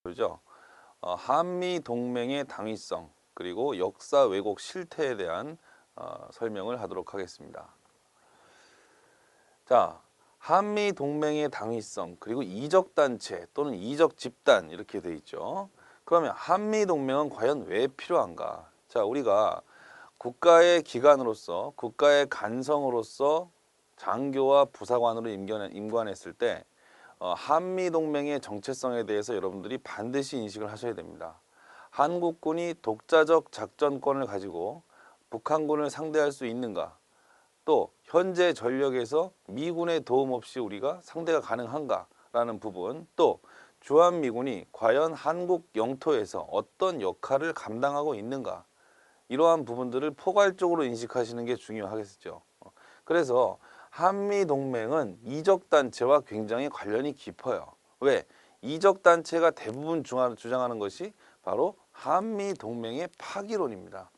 그죠? 한미 동맹의 당위성 그리고 역사 왜곡 실태에 대한 설명을 하도록 하겠습니다. 자, 한미 동맹의 당위성 그리고 이적 단체 또는 이적 집단 이렇게 돼 있죠. 그러면 한미 동맹은 과연 왜 필요한가? 자, 우리가 국가의 기관으로서 국가의 간성으로서 장교와 부사관으로 임관했을 때 한미 동맹의 정체성에 대해서 여러분들이 반드시 인식을 하셔야 됩니다. 한국군이 독자적 작전권을 가지고 북한군을 상대할 수 있는가? 또 현재 전력에서 미군의 도움 없이 우리가 상대가 가능한가라는 부분, 또 주한미군이 과연 한국 영토에서 어떤 역할을 감당하고 있는가, 이러한 부분들을 포괄적으로 인식하시는 게 중요하겠죠. 그래서 한미동맹은 이적단체와 굉장히 관련이 깊어요. 왜? 이적단체가 대부분 주장하는 것이 바로 한미동맹의 파기론입니다.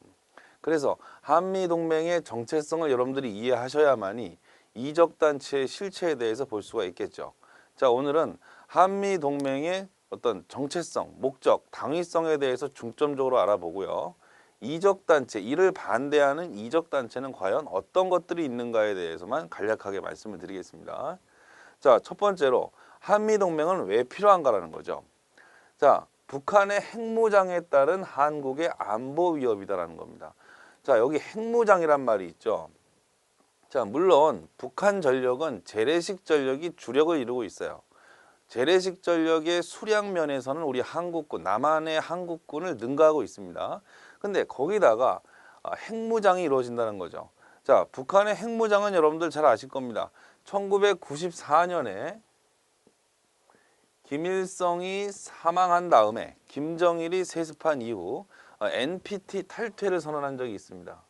그래서 한미동맹의 정체성을 여러분들이 이해하셔야만이 이적단체의 실체에 대해서 볼 수가 있겠죠. 자, 오늘은 한미동맹의 어떤 정체성, 목적, 당위성에 대해서 중점적으로 알아보고요. 이적단체, 이를 반대하는 이적단체는 과연 어떤 것들이 있는가에 대해서만 간략하게 말씀을 드리겠습니다. 자, 첫 번째로 한미동맹은 왜 필요한가라는 거죠. 자, 북한의 핵무장에 따른 한국의 안보 위협이다라는 겁니다. 자, 여기 핵무장이란 말이 있죠. 자, 물론 북한 전력은 재래식 전력이 주력을 이루고 있어요. 재래식 전력의 수량 면에서는 우리 한국군, 남한의 한국군을 능가하고 있습니다. 근데 거기다가 핵무장이 이루어진다는 거죠. 자, 북한의 핵무장은 여러분들 잘 아실 겁니다. 1994년에 김일성이 사망한 다음에 김정일이 세습한 이후 NPT 탈퇴를 선언한 적이 있습니다.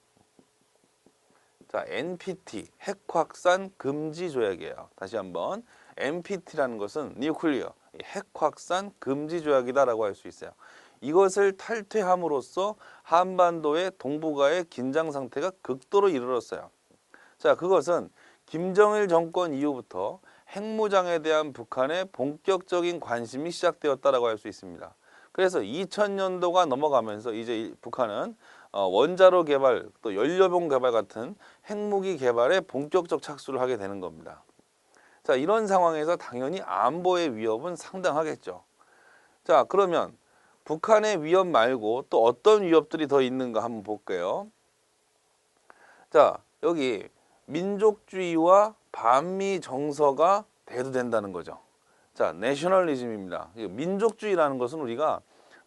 자, NPT, 핵확산 금지 조약이에요. 다시 한번, NPT라는 것은 뉴클리어, 핵확산 금지 조약이다라고 할 수 있어요. 이것을 탈퇴함으로써 한반도의 동북아의 긴장 상태가 극도로 이르렀어요. 자, 그것은 김정일 정권 이후부터 핵무장에 대한 북한의 본격적인 관심이 시작되었다라고 할 수 있습니다. 그래서 2000년도가 넘어가면서 이제 북한은 원자로 개발, 또 연료봉 개발 같은 핵무기 개발에 본격적 착수를 하게 되는 겁니다. 자, 이런 상황에서 당연히 안보의 위협은 상당하겠죠. 자, 그러면 북한의 위협 말고 또 어떤 위협들이 더 있는가 한번 볼게요. 자, 여기 민족주의와 반미 정서가 대두된다는 거죠. 자, 내셔널리즘입니다. 민족주의라는 것은 우리가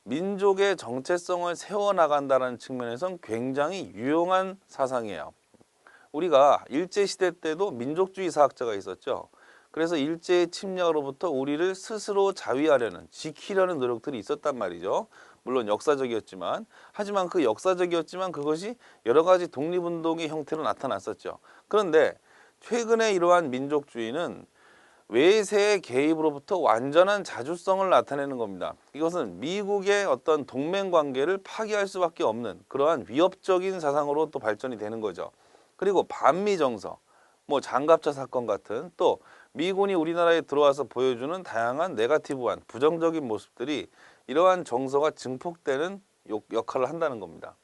민족의 정체성을 세워나간다는 측면에서는 굉장히 유용한 사상이에요. 우리가 일제시대 때도 민족주의 사학자가 있었죠. 그래서 일제의 침략으로부터 우리를 스스로 자위하려는, 지키려는 노력들이 있었단 말이죠. 물론 역사적이었지만, 하지만 그 역사적이었지만 그것이 여러 가지 독립운동의 형태로 나타났었죠. 그런데 최근에 이러한 민족주의는 외세의 개입으로부터 완전한 자주성을 나타내는 겁니다. 이것은 미국의 어떤 동맹 관계를 파기할 수밖에 없는 그러한 위협적인 사상으로 또 발전이 되는 거죠. 그리고 반미 정서, 뭐 장갑차 사건 같은, 또 미군이 우리나라에 들어와서 보여주는 다양한 네거티브한 부정적인 모습들이 이러한 정서가 증폭되는 역할을 한다는 겁니다.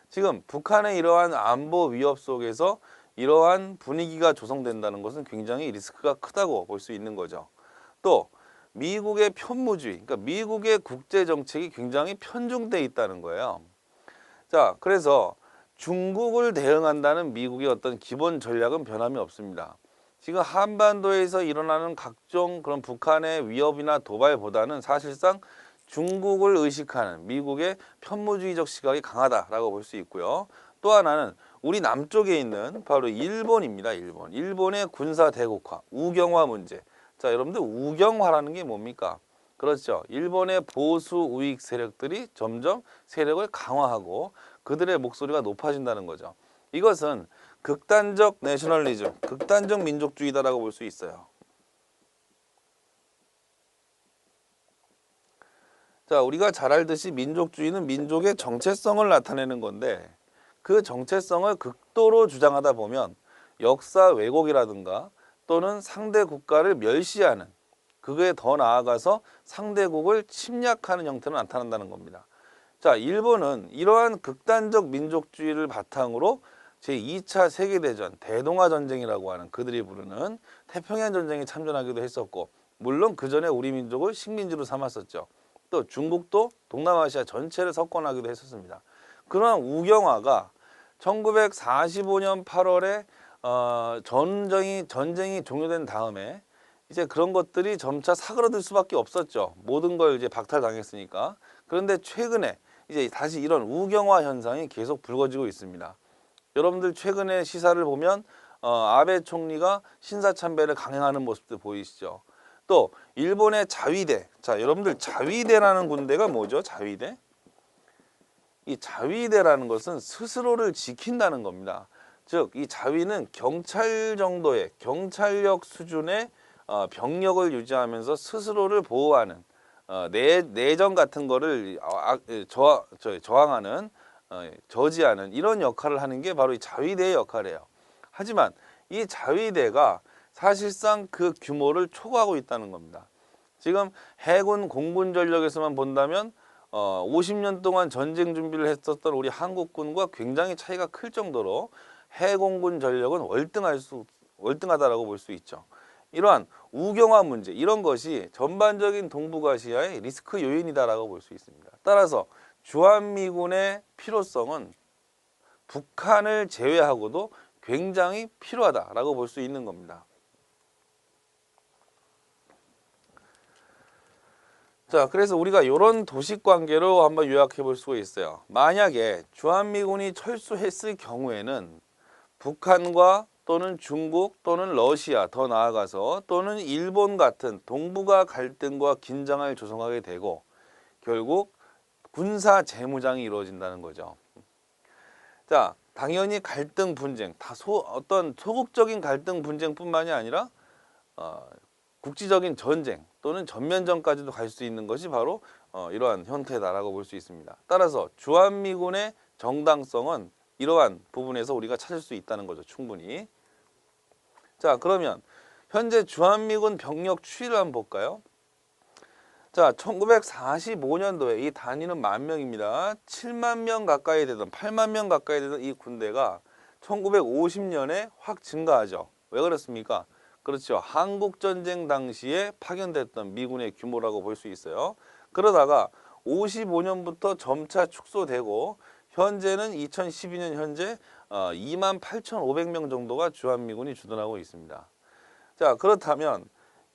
지금 북한의 이러한 안보 위협 속에서 이러한 분위기가 조성된다는 것은 굉장히 리스크가 크다고 볼 수 있는 거죠. 또 미국의 편무주의, 그러니까 미국의 국제 정책이 굉장히 편중돼 있다는 거예요. 자, 그래서 중국을 대응한다는 미국의 어떤 기본 전략은 변함이 없습니다. 지금 한반도에서 일어나는 각종 그런 북한의 위협이나 도발보다는 사실상 중국을 의식하는 미국의 편무주의적 시각이 강하다라고 볼 수 있고요. 또 하나는 우리 남쪽에 있는 바로 일본입니다. 일본의 군사 대국화, 우경화 문제. 자, 여러분들 우경화라는 게 뭡니까? 그렇죠. 일본의 보수 우익 세력들이 점점 세력을 강화하고 그들의 목소리가 높아진다는 거죠. 이것은 극단적 내셔널리즘, 극단적 민족주의다라고 볼 수 있어요. 자, 우리가 잘 알듯이 민족주의는 민족의 정체성을 나타내는 건데 그 정체성을 극도로 주장하다 보면 역사 왜곡이라든가 또는 상대 국가를 멸시하는 그거에 더 나아가서 상대국을 침략하는 형태로 나타난다는 겁니다. 자, 일본은 이러한 극단적 민족주의를 바탕으로 제2차 세계대전, 대동아전쟁이라고 하는 그들이 부르는 태평양 전쟁에 참전하기도 했었고, 물론 그 전에 우리 민족을 식민지로 삼았었죠. 또 중국도 동남아시아 전체를 석권하기도 했었습니다. 그러한 우경화가 1945년 8월에 전쟁이 종료된 다음에 이제 그런 것들이 점차 사그러들 수밖에 없었죠. 모든 걸 이제 박탈당했으니까. 그런데 최근에 이제 다시 이런 우경화 현상이 계속 불거지고 있습니다. 여러분들 최근에 시사를 보면 아베 총리가 신사참배를 강행하는 모습도 보이시죠. 또 일본의 자위대. 자, 여러분들 자위대라는 군대가 뭐죠? 자위대? 이 자위대라는 것은 스스로를 지킨다는 겁니다. 즉, 이 자위는 경찰 정도의 경찰력 수준의 병력을 유지하면서 스스로를 보호하는 내정 같은 거를 저항하는 저지하는 이런 역할을 하는 게 바로 이 자위대의 역할이에요. 하지만 이 자위대가 사실상 그 규모를 초과하고 있다는 겁니다. 지금 해군 공군 전력에서만 본다면 50년 동안 전쟁 준비를 했었던 우리 한국군과 굉장히 차이가 클 정도로 해공군 전력은 월등하다라고 볼 수 있죠. 이러한 우경화 문제, 이런 것이 전반적인 동북아시아의 리스크 요인이다라고 볼 수 있습니다. 따라서 주한미군의 필요성은 북한을 제외하고도 굉장히 필요하다라고 볼 수 있는 겁니다. 자, 그래서 우리가 이런 도식 관계로 한번 요약해 볼 수가 있어요. 만약에 주한미군이 철수했을 경우에는 북한과 또는 중국 또는 러시아, 더 나아가서 또는 일본 같은 동북아 갈등과 긴장을 조성하게 되고 결국 군사 재무장이 이루어진다는 거죠. 자, 당연히 갈등 분쟁, 어떤 소극적인 갈등 분쟁뿐만이 아니라 국지적인 전쟁 또는 전면전까지도 갈 수 있는 것이 바로 이러한 형태다라고 볼 수 있습니다. 따라서 주한미군의 정당성은 이러한 부분에서 우리가 찾을 수 있다는 거죠. 충분히. 자, 그러면 현재 주한미군 병력 추이를 한번 볼까요? 자, 1945년도에 이 단위는 만 명입니다. 7만 명 가까이 되던 8만 명 가까이 되던 이 군대가 1950년에 확 증가하죠. 왜 그렇습니까? 그렇죠. 한국전쟁 당시에 파견됐던 미군의 규모라고 볼 수 있어요. 그러다가 55년부터 점차 축소되고 현재는 2012년 현재 28,500명 정도가 주한미군이 주둔하고 있습니다. 자, 그렇다면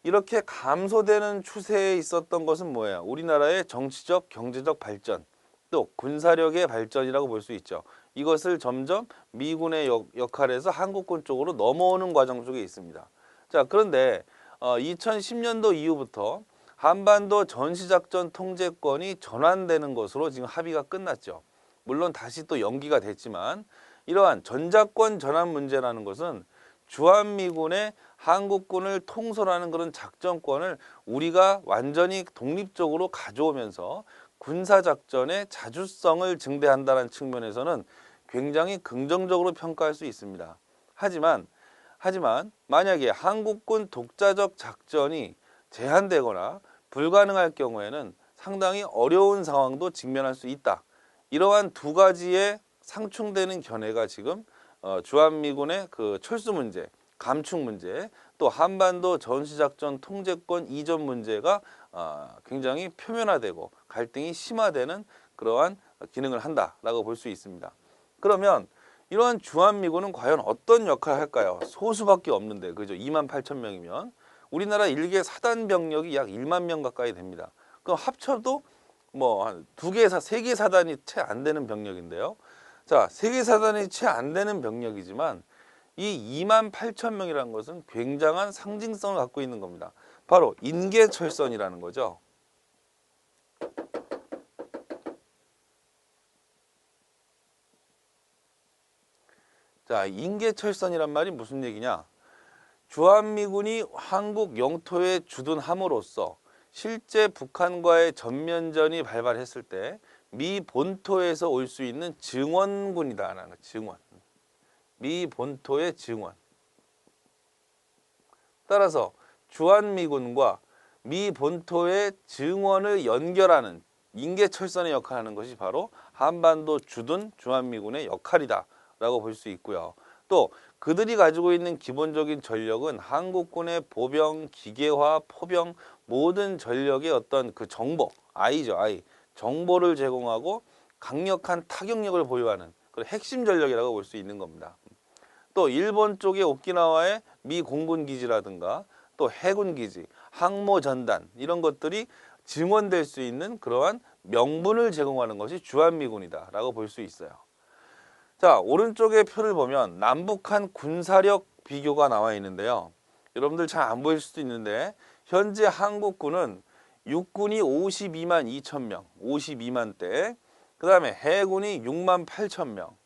이렇게 감소되는 추세에 있었던 것은 뭐예요? 우리나라의 정치적, 경제적 발전, 또 군사력의 발전이라고 볼 수 있죠. 이것을 점점 미군의 역할에서 한국군 쪽으로 넘어오는 과정 속에 있습니다. 자, 그런데 2010년도 이후부터 한반도 전시작전 통제권이 전환되는 것으로 지금 합의가 끝났죠. 물론 다시 또 연기가 됐지만 이러한 전작권 전환 문제라는 것은 주한미군의 한국군을 통솔하는 그런 작전권을 우리가 완전히 독립적으로 가져오면서 군사작전의 자주성을 증대한다는 측면에서는 굉장히 긍정적으로 평가할 수 있습니다. 하지만 만약에 한국군 독자적 작전이 제한되거나 불가능할 경우에는 상당히 어려운 상황도 직면할 수 있다. 이러한 두 가지의 상충되는 견해가 지금 주한미군의 그 철수 문제, 감축 문제, 또 한반도 전시작전 통제권 이전 문제가 굉장히 표면화되고 갈등이 심화되는 그러한 기능을 한다라고 볼 수 있습니다. 그러면 이러한 주한미군은 과연 어떤 역할을 할까요? 소수밖에 없는데, 그죠? 28,000명이면 우리나라 일개 사단 병력이 약 1만 명 가까이 됩니다. 그럼 합쳐도 뭐 한 세 개 사단이 채 안 되는 병력인데요. 자, 세 개 사단이 채 안 되는 병력이지만 이 28,000명이라는 것은 굉장한 상징성을 갖고 있는 겁니다. 바로 인계철선이라는 거죠. 자, 인계철선이란 말이 무슨 얘기냐? 주한미군이 한국 영토에 주둔함으로써 실제 북한과의 전면전이 발발했을 때 미 본토에서 올 수 있는 증원군이다라는 거, 증원. 미 본토의 증원. 따라서 주한미군과 미 본토의 증원을 연결하는 인계철선의 역할을 하는 것이 바로 한반도 주둔 주한미군의 역할이다라고 볼 수 있고요. 또 그들이 가지고 있는 기본적인 전력은 한국군의 보병, 기계화, 포병 모든 전력의 어떤 그 정보, I죠, I. 정보를 제공하고 강력한 타격력을 보유하는 그런 핵심 전력이라고 볼 수 있는 겁니다. 또 일본 쪽의 오키나와의 미 공군 기지라든가 또 해군 기지, 항모 전단 이런 것들이 증원될 수 있는 그러한 명분을 제공하는 것이 주한미군이다라고 볼 수 있어요. 자, 오른쪽의 표를 보면 남북한 군사력 비교가 나와 있는데요. 여러분들 잘 안 보일 수도 있는데 현재 한국군은 육군이 52만 2천 명, 52만 대, 그 다음에 해군이 6만 8천 명,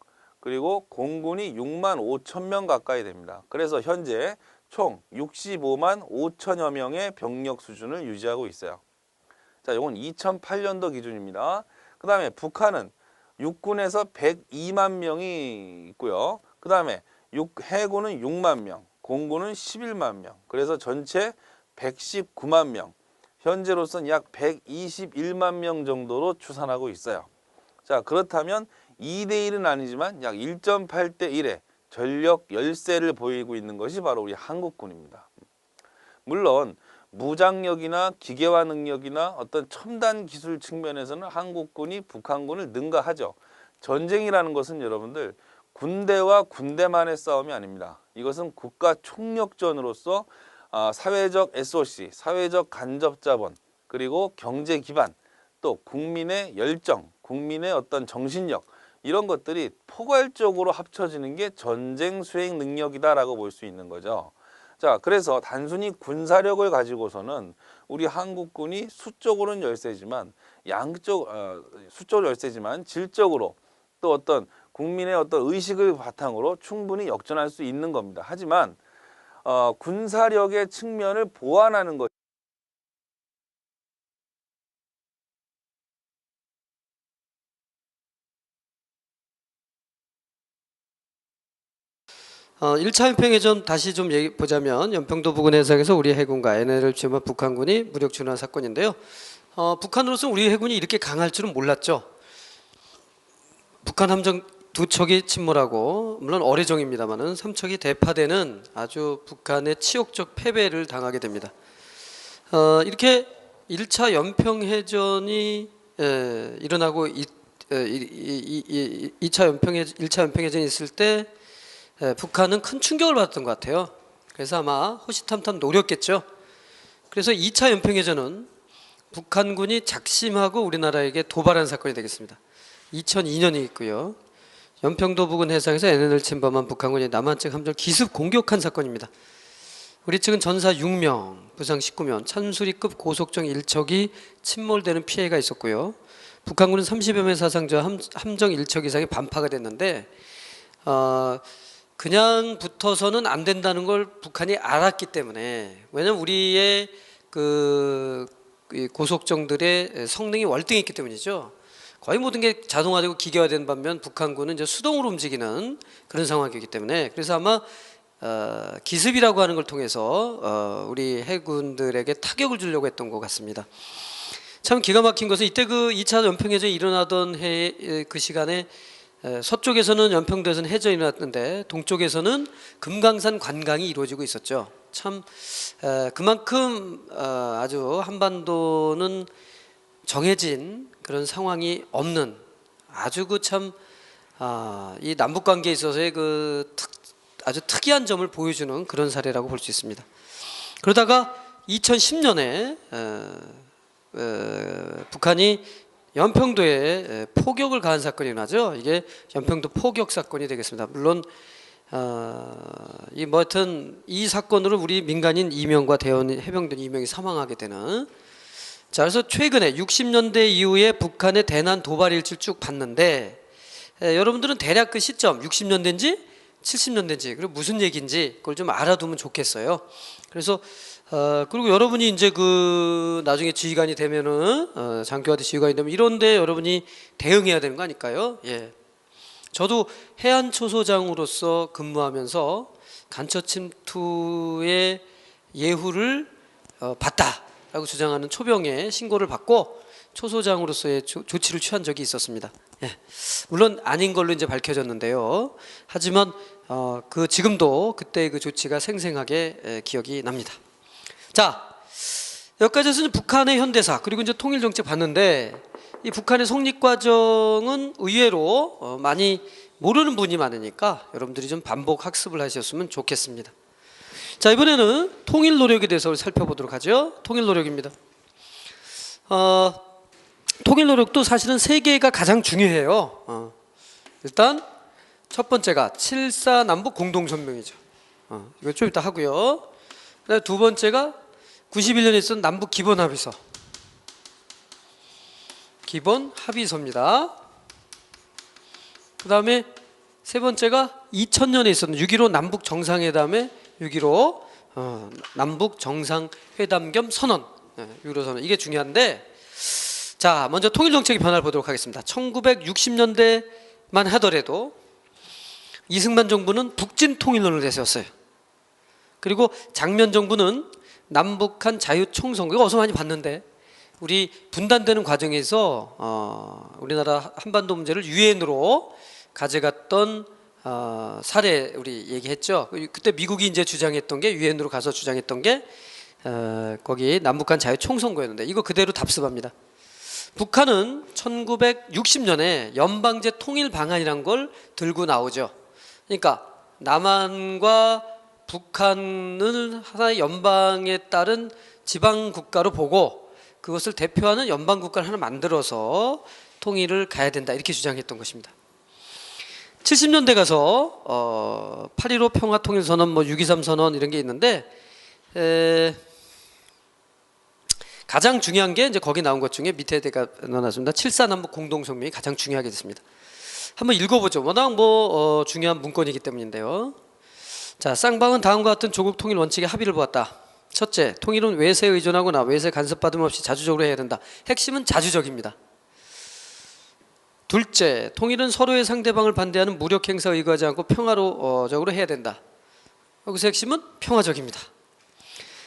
그리고 공군이 6만 5천 명 가까이 됩니다. 그래서 현재 총 65만 5천여 명의 병력 수준을 유지하고 있어요. 자, 이건 2008년도 기준입니다. 그 다음에 북한은 육군에서 102만 명이 있고요. 그 다음에 해군은 6만 명, 공군은 11만 명, 그래서 전체 119만 명, 현재로서는 약 121만 명 정도로 추산하고 있어요. 자, 그렇다면 2대1은 아니지만 약 1.8대 1의 전력 열세를 보이고 있는 것이 바로 우리 한국군입니다. 물론 무장력이나 기계화 능력이나 어떤 첨단 기술 측면에서는 한국군이 북한군을 능가하죠. 전쟁이라는 것은 여러분들 군대와 군대만의 싸움이 아닙니다. 이것은 국가 총력전으로서 사회적 SOC, 사회적 간접자본, 그리고 경제 기반, 또 국민의 열정, 국민의 어떤 정신력 이런 것들이 포괄적으로 합쳐지는 게 전쟁 수행 능력이다라고 볼 수 있는 거죠. 자, 그래서 단순히 군사력을 가지고서는 우리 한국군이 수적으로는 열세지만 수적으로 열세지만 질적으로 또 어떤 국민의 어떤 의식을 바탕으로 충분히 역전할 수 있는 겁니다. 하지만 군사력의 측면을 보완하는 것. 1차 연평해전 다시 좀 보자면 연평도 부근 해상에서 우리 해군과 NLL을 침범한 북한군이 무력 준화 사건인데요. 북한으로서 우리 해군이 이렇게 강할 줄은 몰랐죠. 북한 함정 2척이 침몰하고 물론 어뢰정입니다만은 3척이 대파되는 아주 북한의 치욕적 패배를 당하게 됩니다. 이렇게 1차 연평해전이 일어나고 1차 연평해전이 있을 때 북한은 큰 충격을 받았던 것 같아요. 그래서 아마 호시탐탐 노렸겠죠. 그래서 2차 연평해전은 북한군이 작심하고 우리나라에게 도발한 사건이 되겠습니다. 2002년이 있고요. 연평도 부근 해상에서 NLL을 침범한 북한군이 남한 측 함정을 기습 공격한 사건입니다. 우리 측은 전사 6명, 부상 19명, 찬수리급 고속정 1척이 침몰되는 피해가 있었고요. 북한군은 30여 명 사상자 함정 1척 이상이 반파가 됐는데 그냥 붙어서는 안 된다는 걸 북한이 알았기 때문에, 왜냐면 우리의 그 고속정들의 성능이 월등했기 때문이죠. 거의 모든 게 자동화되고 기계화된 반면 북한군은 이제 수동으로 움직이는 그런 상황이기 때문에, 그래서 아마 기습이라고 하는 걸 통해서 우리 해군들에게 타격을 주려고 했던 것 같습니다. 참 기가 막힌 것은 이때 그 2차 연평해전이 일어나던 그 시간에 서쪽에서는 연평도에서는 해전이 일어났는데 동쪽에서는 금강산 관광이 이루어지고 있었죠. 참 그만큼 아주 한반도는 정해진 그런 상황이 없는 아주 그 참 이 남북 관계에 있어서의 그 아주 특이한 점을 보여주는 그런 사례라고 볼 수 있습니다. 그러다가 2010년에 북한이 연평도에 포격을 가한 사건이 나죠. 이게 연평도 포격 사건이 되겠습니다. 물론 하여튼 이 사건으로 우리 민간인 2명과 대원 해병대 2명이 사망하게 되는. 자, 그래서 최근에 60년대 이후에 북한의 대난 도발 일지를 쭉 봤는데 여러분들은 대략 그 시점 60년대인지 70년대인지 그리고 무슨 얘기인지 그걸 좀 알아두면 좋겠어요. 그래서 그리고 여러분이 이제 그 나중에 지휘관이 되면은 장교하듯 지휘관이 되면 이런데 여러분이 대응해야 되는 거 아닐까요? 예. 저도 해안초소장으로서 근무하면서 간첩 침투의 예후를 봤다라고 있다라고 주장하는 초병의 신고를 받고 초소장으로서의 조치를 취한 적이 있었습니다. 예. 물론 아닌 걸로 이제 밝혀졌는데요. 하지만 그 지금도 그때의 그 조치가 생생하게 기억이 납니다. 자, 여기까지는 북한의 현대사 그리고 이제 통일 정책 봤는데 이 북한의 성립 과정은 의외로 많이 모르는 분이 많으니까 여러분들이 좀 반복 학습을 하셨으면 좋겠습니다. 자, 이번에는 통일 노력에 대해서 살펴보도록 하죠. 통일 노력입니다. 통일 노력도 사실은 세 개가 가장 중요해요. 일단 첫 번째가 7.4 남북 공동선명이죠. 이거 좀 이따 하고요. 그다음에 두 번째가 91년에 있었던 남북 기본합의서. 기본합의서입니다. 그 다음에 세 번째가 2000년에 있었던 6.15 남북 정상회담의 6.15 남북 정상회담 겸 선언. 6.15 선언. 이게 중요한데, 자, 먼저 통일 정책의 변화를 보도록 하겠습니다. 1960년대만 하더라도 이승만 정부는 북진 통일론을 내세웠어요. 그리고 장면 정부는 남북한 자유총선. 이거 어디서 많이 봤는데, 우리 분단되는 과정에서 우리나라 한반도 문제를 유엔으로 가져갔던 사례 우리 얘기했죠. 그때 미국이 이제 주장했던 게 유엔으로 가서 주장했던 게 거기 남북한 자유총선거였는데 이거 그대로 답습합니다. 북한은 1960년에 연방제 통일 방안이란 걸 들고 나오죠. 그러니까 남한과 북한을 하나의 연방에 따른 지방 국가로 보고 그것을 대표하는 연방 국가를 하나 만들어서 통일을 가야 된다 이렇게 주장했던 것입니다. 70년대 가서 8.15 평화통일선언, 6.23 선언 이런 게 있는데 가장 중요한 게 이제 거기 나온 것 중에 밑에 제가 넣어놨습니다. 7.4 남북 공동성명이 가장 중요하게 됐습니다. 한번 읽어보죠. 워낙 중요한 문건이기 때문인데요. 자, 쌍방은 다음과 같은 조국 통일 원칙에 합의를 보았다. 첫째, 통일은 외세에 의존하거나 외세 간섭받음 없이 자주적으로 해야 된다. 핵심은 자주적입니다. 둘째, 통일은 서로의 상대방을 반대하는 무력 행사에 의거하지 않고 평화적으로 해야 된다. 여기서 핵심은 평화적입니다.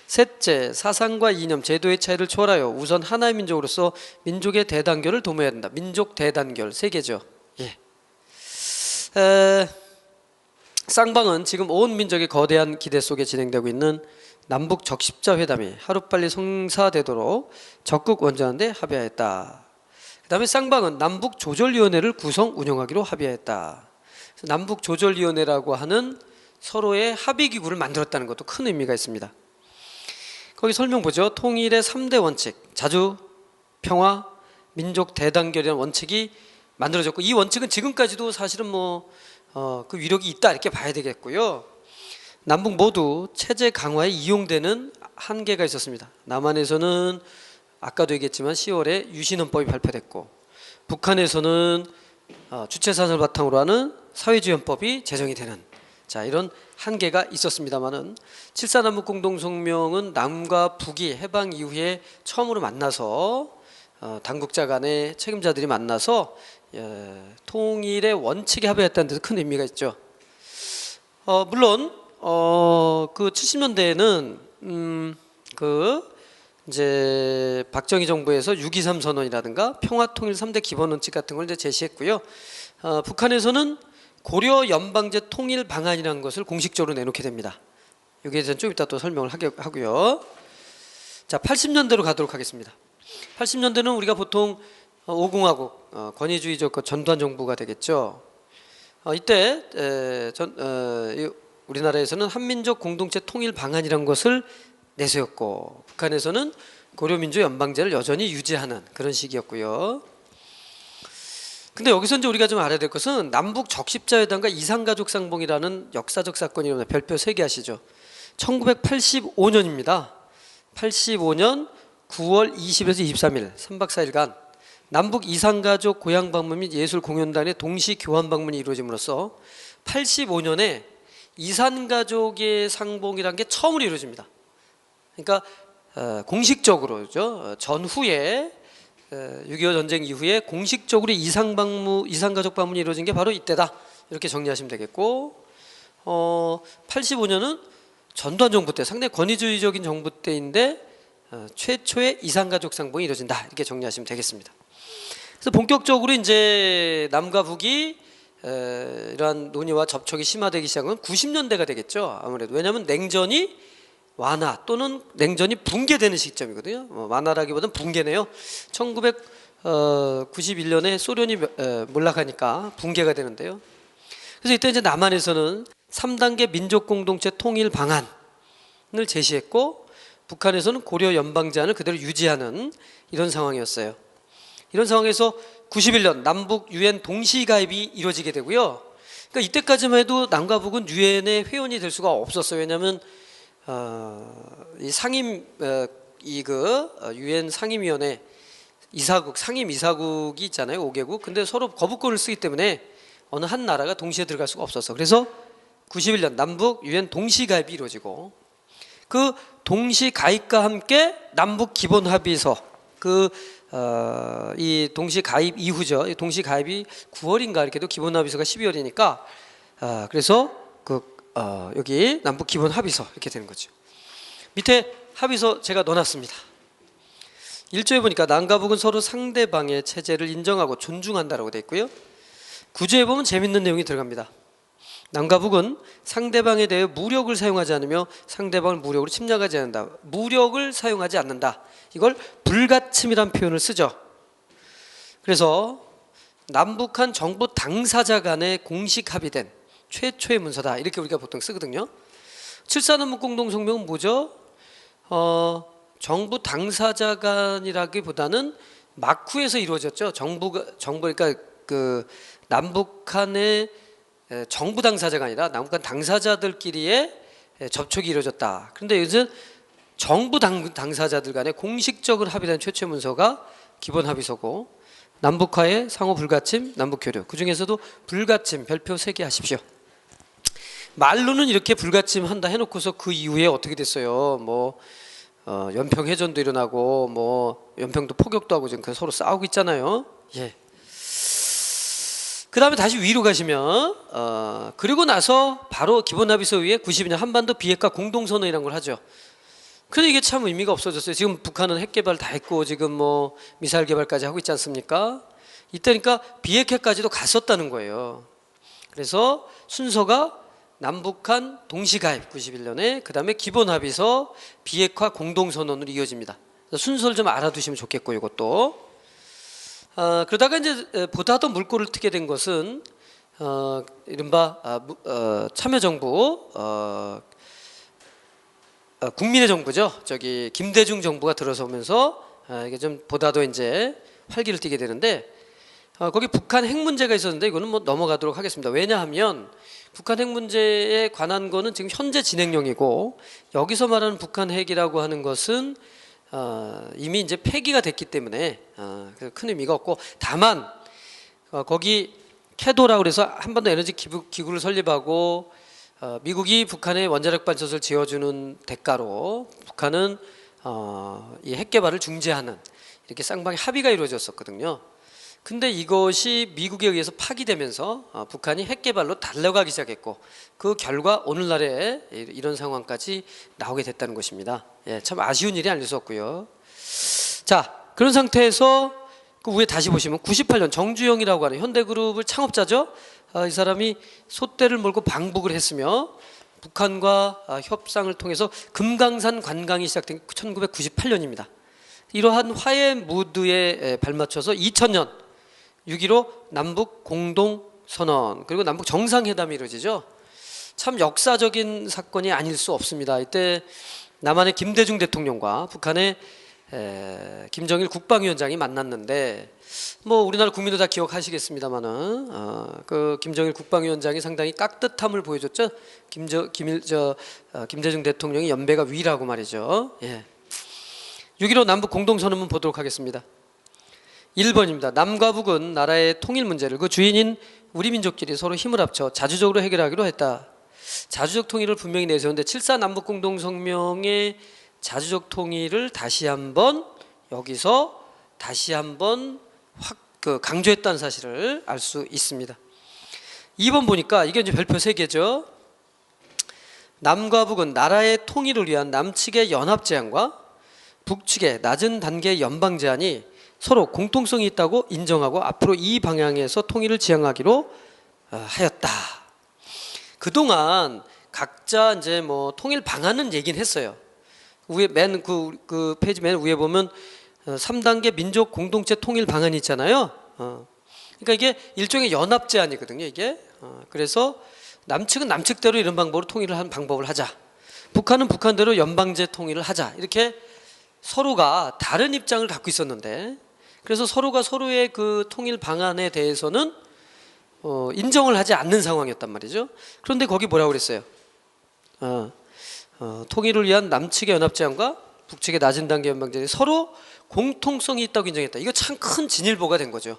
셋째, 사상과 이념, 제도의 차이를 초월하여 우선 하나의 민족으로서 민족의 대단결을 도모해야 된다. 민족 대단결 세 개죠. 예. 쌍방은 지금 온 민족의 거대한 기대 속에 진행되고 있는 남북 적십자 회담이 하루빨리 성사되도록 적극 원전하는 데 합의하였다. 그 다음에 쌍방은 남북조절위원회를 구성 운영하기로 합의하였다. 남북조절위원회라고 하는 서로의 합의기구를 만들었다는 것도 큰 의미가 있습니다. 거기 설명 보죠. 통일의 3대 원칙, 자주, 평화, 민족 대단결이라는 원칙이 만들어졌고 이 원칙은 지금까지도 사실은 그 위력이 있다 이렇게 봐야 되겠고요. 남북 모두 체제 강화에 이용되는 한계가 있었습니다. 남한에서는 아까도 얘기했지만 10월에 유신헌법이 발표됐고 북한에서는 주체사상을 바탕으로 하는 사회주의헌법이 제정이 되는 이런 한계가 있었습니다만은 7.4 남북공동성명은 남과 북이 해방 이후에 처음으로 만나서 당국자 간의 책임자들이 만나서 통일의 원칙에 합의했다는 데서 큰 의미가 있죠. 물론 그 70년대에는 이제 박정희 정부에서 6.23 선언이라든가 평화통일 3대 기본원칙 같은 걸 이제 제시했고요. 북한에서는 고려 연방제 통일 방안이라는 것을 공식적으로 내놓게 됩니다. 여기에 대해서는 좀 이따 또 설명을 하고요. 자, 80년대로 가도록 하겠습니다. 80년대는 우리가 보통 5공화국 권위주의적 전두환 정부가 되겠죠. 이때 우리나라에서는 한민족 공동체 통일 방안이라는 것을 내세웠고 북한에서는 고려민주 연방제를 여전히 유지하는 그런 시기였고요. 근데 여기서 이제 우리가 좀 알아야 될 것은 남북 적십자회담과 이산가족 상봉이라는 역사적 사건이 별표 3개 아시죠? 1985년입니다. 85년 9월 20에서 23일 3박 4일간 남북 이산가족 고향 방문 및 예술 공연단의 동시 교환 방문이 이루어짐으로써 85년에 이산가족의 상봉이라는 게 처음으로 이루어집니다. 그러니까 공식적으로죠. 전후에 6.25 전쟁 이후에 공식적으로 이산가족 방문이 이루어진 게 바로 이때다. 이렇게 정리하시면 되겠고 85년은 전두환 정부 때 상당히 권위주의적인 정부 때인데 최초의 이산가족 상봉이 이루어진다 이렇게 정리하시면 되겠습니다. 그래서 본격적으로 이제 남과 북이 이러한 논의와 접촉이 심화되기 시작은 90년대가 되겠죠. 아무래도 왜냐하면 냉전이 완화 또는 냉전이 붕괴되는 시점이거든요. 완화라기보다는 붕괴네요. 1991년에 소련이 몰락하니까 붕괴가 되는데요. 그래서 이때 이제 남한에서는 3단계 민족 공동체 통일 방안을 제시했고 북한에서는 고려 연방 제안을 그대로 유지하는 이런 상황이었어요. 이런 상황에서 91년 남북 유엔 동시 가입이 이루어지게 되고요. 그러니까 이때까지만 해도 남과 북은 유엔의 회원이 될 수가 없었어요. 왜냐하면 이 상임 유엔 상임위원회 이사국 상임 이사국이 있잖아요. 5개국. 근데 서로 거부권을 쓰기 때문에 어느 한 나라가 동시에 들어갈 수가 없었어. 그래서 91년 남북 유엔 동시 가입이 이루어지고 그 동시 가입과 함께 남북 기본 합의서 이 동시 가입 이후죠. 이 동시 가입이 9월인가 이렇게도 기본 합의서가 12월이니까 그래서 여기 남북 기본 합의서 이렇게 되는 거죠. 밑에 합의서 제가 넣어놨습니다. 1조에 보니까 남과 북은 서로 상대방의 체제를 인정하고 존중한다라고 되어 있고요. 9조에 보면 재밌는 내용이 들어갑니다. 남과 북은 상대방에 대해 무력을 사용하지 않으며 상대방을 무력으로 침략하지 않는다. 무력을 사용하지 않는다. 이걸 불가침이란 표현을 쓰죠. 그래서 남북한 정부 당사자 간에 공식 합의된 최초의 문서다. 이렇게 우리가 보통 쓰거든요. 7.4남북 공동성명은 뭐죠? 정부 당사자 간이라기보다는 마쿠에서 이루어졌죠. 정부 그러니까 그 남북한의 정부 당사자가 아니라 남북한 당사자들끼리의 접촉이 이루어졌다. 그런데 요즘 정부 당사자들 간에 공식적으로 합의된 최초의 문서가 기본 합의서고 남북화의 상호 불가침, 남북 교류. 그 중에서도 불가침 별표 3개 하십시오. 말로는 이렇게 불가침 한다 해놓고서 그 이후에 어떻게 됐어요? 연평 해전도 일어나고 연평도 포격도 하고 지금 서로 싸우고 있잖아요. 예. 그 다음에 다시 위로 가시면 그리고 나서 바로 기본 합의서 위에 92년 한반도 비핵화 공동선언이라는 걸 하죠. 근데 이게 참 의미가 없어졌어요. 지금 북한은 핵 개발 다 했고 지금 미사일 개발까지 하고 있지 않습니까? 이때니까 비핵화까지도 갔었다는 거예요. 그래서 순서가 남북한 동시가입 91년에 그 다음에 기본 합의서 비핵화 공동선언으로 이어집니다. 순서를 좀 알아두시면 좋겠고 이것도 그러다가 이제 보다 더 물꼬를 트게 된 것은 이른바 참여정부 국민의 정부죠. 저기 김대중 정부가 들어서면서 이게 좀 보다 더 이제 활기를 띠게 되는데 거기 북한 핵 문제가 있었는데 이거는 넘어가도록 하겠습니다. 왜냐하면 북한 핵 문제에 관한 거는 지금 현재 진행형이고 여기서 말하는 북한 핵이라고 하는 것은 이미 이제 폐기가 됐기 때문에 큰 의미가 없고 다만 거기 캐도라고 그래서 한반도 에너지 기구를 설립하고 미국이 북한의 원자력 발전소를 지어주는 대가로 북한은 이 핵 개발을 중재하는 이렇게 쌍방의 합의가 이루어졌었거든요. 근데 이것이 미국에 의해서 파기되면서 북한이 핵 개발로 달려가기 시작했고 그 결과 오늘날에 이런 상황까지 나오게 됐다는 것입니다. 예, 참 아쉬운 일이 아닐 수 없고요. 자, 그런 상태에서 그 위에 다시 보시면 98년 정주영이라고 하는 현대그룹의 창업자죠. 이 사람이 소떼를 몰고 방북을 했으며 북한과 협상을 통해서 금강산 관광이 시작된 1998년입니다. 이러한 화해 무드에 발맞춰서 2000년 6.15 남북 공동선언 그리고 남북 정상회담이 이루어지죠. 참 역사적인 사건이 아닐 수 없습니다. 이때 남한의 김대중 대통령과 북한의 김정일 국방위원장이 만났는데 우리나라 국민도 다 기억하시겠습니다만은 그 김정일 국방위원장이 상당히 깍듯함을 보여줬죠. 김대중 대통령이 연배가 위라고 말이죠. 예. 6.15 남북 공동선언문 보도록 하겠습니다. 1번입니다. 남과 북은 나라의 통일 문제를 그 주인인 우리 민족끼리 서로 힘을 합쳐 자주적으로 해결하기로 했다. 자주적 통일을 분명히 내세웠는데 7.4 남북 공동성명의 자주적 통일을 다시 한번 여기서 다시 한번 강조했다는 사실을 알 수 있습니다. 2번 보니까 이게 이제 별표 3개죠. 남과 북은 나라의 통일을 위한 남측의 연합 제안과 북측의 낮은 단계 연방 제안이 서로 공통성이 있다고 인정하고 앞으로 이 방향에서 통일을 지향하기로 하였다. 그동안 각자 이제 뭐 통일 방안은 얘기는 했어요. 위에 맨 그 페이지 맨 위에 보면 3단계 민족 공동체 통일 방안이 있잖아요. 그러니까 이게 일종의 연합 제안이거든요. 이게 그래서 남측은 남측대로 이런 방법으로 통일을 한 방법을 하자. 북한은 북한대로 연방제 통일을 하자. 이렇게 서로가 다른 입장을 갖고 있었는데, 그래서 서로가 서로의 그 통일 방안에 대해서는 인정을 하지 않는 상황이었단 말이죠. 그런데 거기 뭐라고 그랬어요? 통일을 위한 남측의 연합 제안과 북측의 낮은 단계 연방제안이 서로 공통성이 있다고 인정했다. 이거 참 큰 진일보가 된 거죠.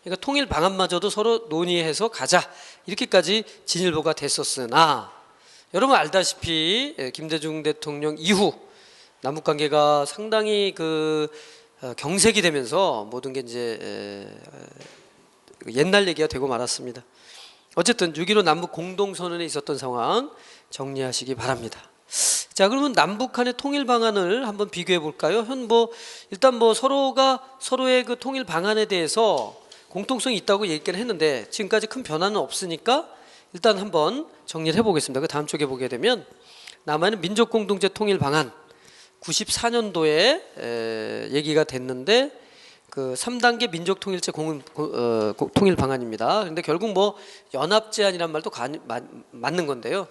그러니까 통일 방안마저도 서로 논의해서 가자, 이렇게까지 진일보가 됐었으나, 여러분 알다시피 김대중 대통령 이후 남북 관계가 상당히 그 경색이 되면서 모든 게 이제 옛날 얘기가 되고 말았습니다. 어쨌든 6.15 남북 공동선언에 있었던 상황 정리하시기 바랍니다. 자, 그러면 남북한의 통일 방안을 한번 비교해 볼까요? 일단 서로가 서로의 그 통일 방안에 대해서 공통성이 있다고 얘기를 했는데 지금까지 큰 변화는 없으니까 일단 한번 정리를 해보겠습니다. 그 다음 쪽에 보게 되면 남한은 민족 공동체 통일 방안 94년도에 얘기가 됐는데 그 3단계 민족 통일체 통일 방안입니다. 그런데 결국 연합 제안이란 말도 맞는 건데요.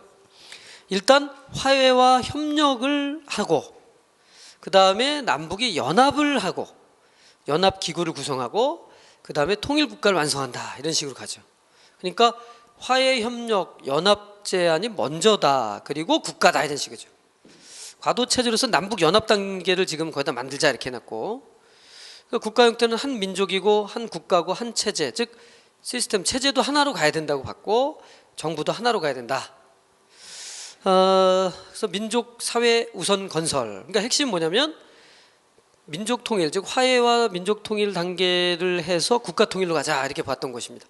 일단 화해와 협력을 하고, 그 다음에 남북이 연합을 하고 연합 기구를 구성하고, 그 다음에 통일 국가를 완성한다, 이런 식으로 가죠. 그러니까 화해, 협력, 연합 제안이 먼저다, 그리고 국가다, 이런 식이죠. 과도 체제로서 남북 연합 단계를 지금 거기다 만들자, 이렇게 해놨고, 국가 형태는 한 민족이고 한 국가고 한 체제, 즉 시스템 체제도 하나로 가야 된다고 봤고, 정부도 하나로 가야 된다. 그래서 민족 사회 우선 건설. 그러니까 핵심은 뭐냐면 민족 통일, 즉 화해와 민족 통일 단계를 해서 국가 통일로 가자, 이렇게 봤던 것입니다.